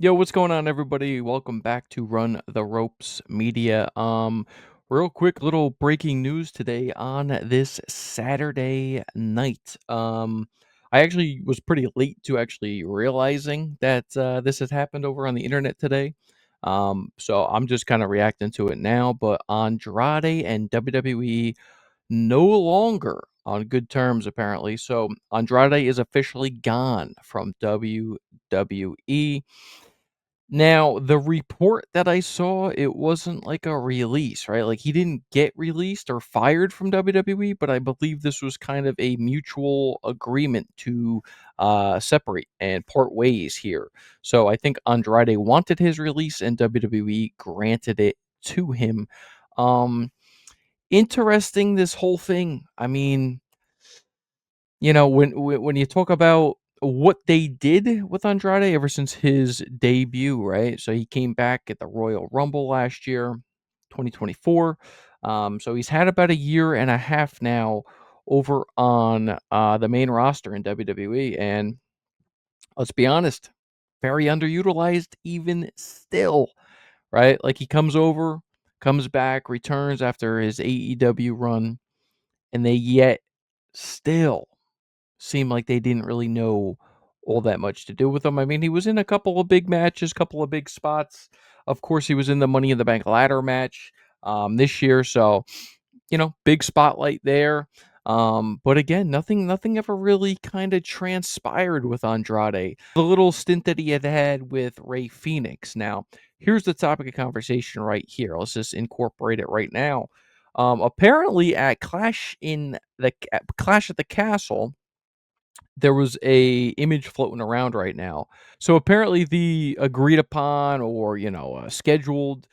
Yo, what's going on, everybody? Welcome back to Run the Ropes Media. Real quick, little breaking news today on this Saturday night. I actually was pretty late to actually realizing that this had happened over on the internet today. So I'm just kind of reacting to it now. But Andrade and WWE no longer on good terms, apparently. So Andrade is officially gone from WWE. Now, the report that I saw, it wasn't like a release, right? Like he didn't get released or fired from WWE, but I believe this was kind of a mutual agreement to separate and part ways here. So I think Andrade wanted his release and WWE granted it to him. Um Interesting, this whole thing. I mean, when you talk about what they did with Andrade ever since his debut, right? So he came back at the Royal Rumble last year, 2024. So he's had about a year and a half now over on the main roster in WWE, and let's be honest, very underutilized even still, right? Like he comes over, comes back, returns after his AEW run, and they yet still seemed like they didn't really know all that much to do with him. I mean, he was in a couple of big matches, couple of big spots. Of course, he was in the Money in the Bank ladder match this year, so big spotlight there. But again, nothing ever really kind of transpired with Andrade. The little stint that he had had with Ray Phoenix. Now, here's the topic of conversation right here. Let's just incorporate it right now. Apparently, at Clash at the Castle, there was a image floating around right now. So apparently the agreed upon or scheduled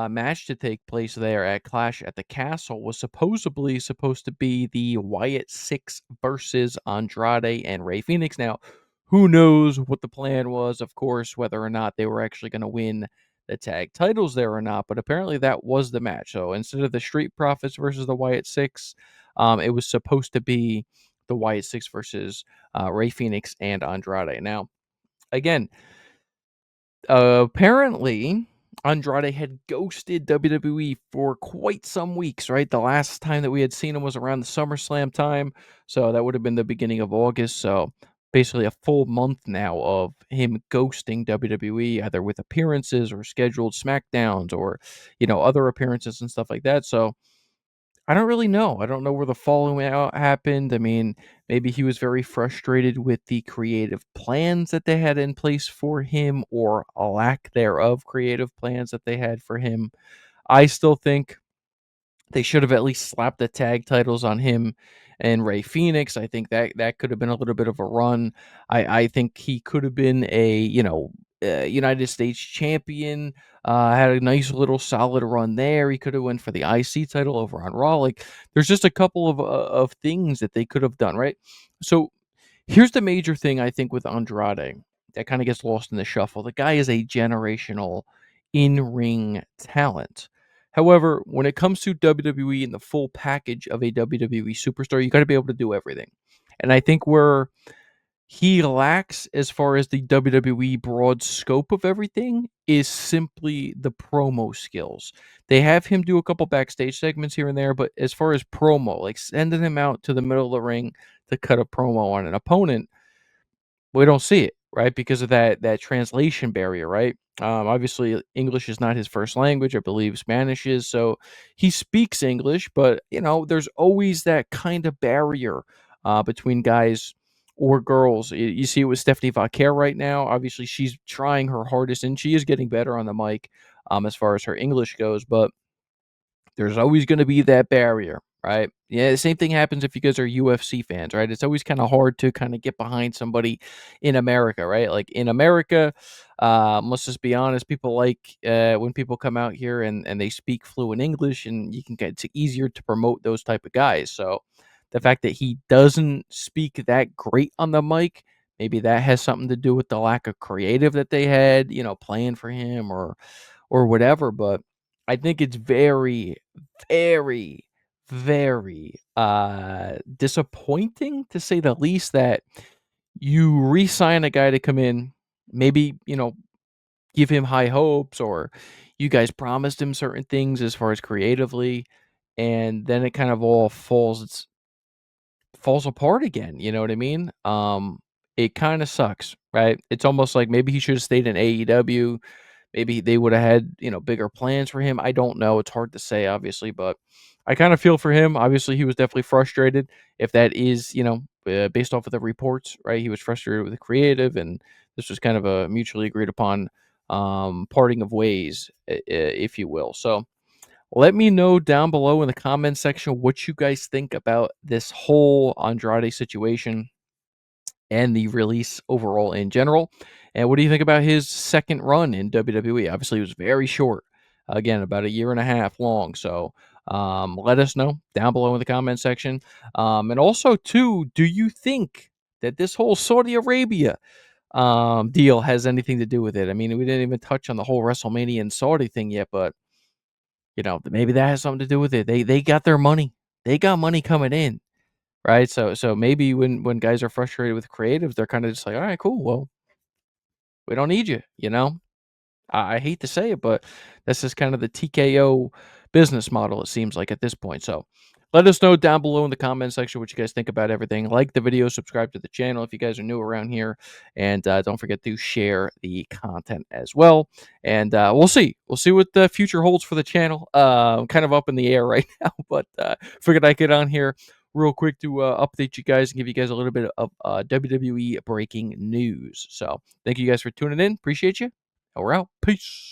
match to take place there at Clash at the Castle was supposedly supposed to be the Wyatt Six versus Andrade and Ray Phoenix. Now, who knows what the plan was? Of course, whether or not they were actually going to win the tag titles there or not. But apparently that was the match. So instead of the Street Profits versus the Wyatt Six, it was supposed to be the Wyatt Six versus Ray Phoenix and Andrade. Now, again, apparently Andrade had ghosted WWE for quite some weeks, right? The last time that we had seen him was around the SummerSlam time, so that would have been the beginning of August. So basically a full month now of him ghosting WWE, either with appearances or scheduled SmackDowns or other appearances and stuff like that. So I don't really know. I don't know where the falling out happened. I mean, maybe he was very frustrated with the creative plans that they had in place for him or a lack thereof creative plans that they had for him. I still think they should have at least slapped the tag titles on him and Ray Phoenix. I think that could have been a little bit of a run. I think he could have been a United States champion. Had a nice little solid run there. He could have went for the IC title over on Raw. Like there's just a couple of things that they could have done right. So here's the major thing I think with Andrade that kind of gets lost in the shuffle. The guy is a generational in-ring talent. However, when it comes to WWE and the full package of a WWE superstar, you got to be able to do everything. And I think where he lacks as far as the WWE broad scope of everything is simply the promo skills. They have him do a couple backstage segments here and there, but as far as promo, like sending him out to the middle of the ring to cut a promo on an opponent, we don't see it, right? Because of that translation barrier, right? Obviously, English is not his first language. I believe Spanish is. So he speaks English, but there's always that kind of barrier between guys or girls. You see it with Stephanie Vaquer right now. Obviously, she's trying her hardest, and she is getting better on the mic as far as her English goes. But there's always going to be that barrier, right? Yeah, the same thing happens if you guys are UFC fans, right? It's always kind of hard to kind of get behind somebody in America, right? Like in America, let's just be honest, people like when people come out here and they speak fluent English, and you can get it's easier to promote those type of guys. So the fact that he doesn't speak that great on the mic, maybe that has something to do with the lack of creative that they had, playing for him or whatever. But I think it's very, very, very disappointing to say the least that you re-sign a guy to come in, maybe give him high hopes, or you guys promised him certain things as far as creatively, and then it kind of all falls apart again, you know what I mean? It kinda sucks, right? It's almost like maybe he should have stayed in AEW. Maybe they woulda had, bigger plans for him. I don't know. It's hard to say, obviously, but I kinda feel for him. Obviously, he was definitely frustrated. If that is, based off of the reports, right? He was frustrated with the creative, and this was kind of a mutually agreed upon, parting of ways, if you will. So, let me know down below in the comment section what you guys think about this whole Andrade situation and the release overall in general. And what do you think about his second run in WWE? Obviously, it was very short. Again, about a year and a half long. So let us know down below in the comment section. And also, too, do you think that this whole Saudi Arabia deal has anything to do with it? I mean, we didn't even touch on the whole WrestleMania and Saudi thing yet, but maybe that has something to do with it. They got their money. They got money coming in, right? So maybe when guys are frustrated with creatives, they're kind of just like, all right, cool. Well, we don't need you. I hate to say it, but this is kind of the TKO business model, it seems like at this point. So let us know down below in the comment section what you guys think about everything. Like the video, subscribe to the channel if you guys are new around here, and don't forget to share the content as well. And we'll see. We'll see what the future holds for the channel. Kind of up in the air right now, but figured I'd get on here real quick to update you guys and give you guys a little bit of WWE breaking news. So thank you guys for tuning in. Appreciate you. We're out. Peace.